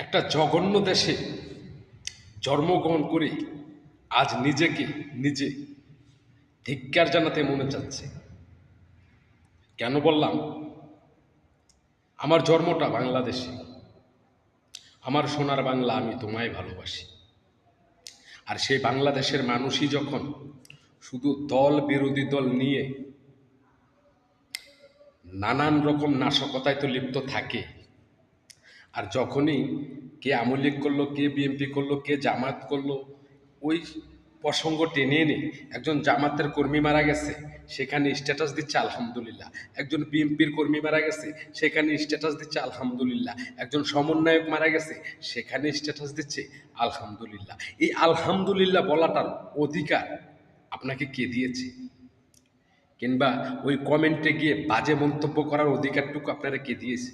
একটা জঘন্য দেশে জন্মগ্রহণ করে আজ নিজেকে নিজে ধিক্কার জানাতে মনে চাচ্ছে। কেন বললাম? আমার জন্মটা বাংলাদেশে, আমার সোনার বাংলা, আমি তোমায় ভালোবাসি। আর সেই বাংলাদেশের মানুষই যখন শুধু দল বিরোধী দল নিয়ে নানান রকম নাশকতায় তো লিপ্ত থাকে, আর যখনই কে আওয়ামী লীগ করলো, কে বিএনপি করলো, কে জামাত করলো, ওই প্রসঙ্গ টেনে এনে একজন জামাতের কর্মী মারা গেছে, সেখানে স্ট্যাটাস দিচ্ছে আলহামদুলিল্লাহ। একজন বিএনপির কর্মী মারা গেছে, সেখানে স্ট্যাটাস দিচ্ছে আলহামদুলিল্লাহ। একজন সমন্বয়ক মারা গেছে, সেখানে স্ট্যাটাস দিচ্ছে আলহামদুলিল্লাহ। এই আলহামদুলিল্লাহ বলাটার অধিকার আপনাকে কে দিয়েছে? কিংবা ওই কমেন্টে গিয়ে বাজে মন্তব্য করার অধিকারটুকু আপনারা কে দিয়েছে?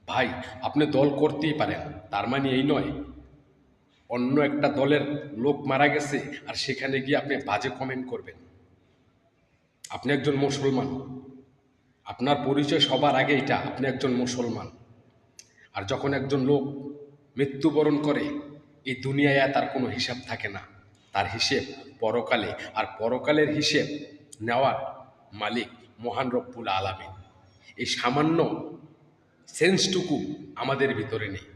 ভাই, আপনি দল করতেই পারেন, তার মানে এই নয় অন্য একটা দলের লোক মারা গেছে আর সেখানে গিয়ে আপনি বাজে কমেন্ট করবেন। আপনি একজন মুসলমান, আপনার পরিচয় সবার আগে এটা, আপনি একজন মুসলমান। আর যখন একজন লোক মৃত্যুবরণ করে, এই দুনিয়ায় আর তার কোনো হিসাব থাকে না, তার হিসেব পরকালে। আর পরকালের হিসেব নেওয়ার মালিক মহান রব্বুল আলামিন। এই সামান্য সেন্সটুকু আমাদের ভিতরে নেই।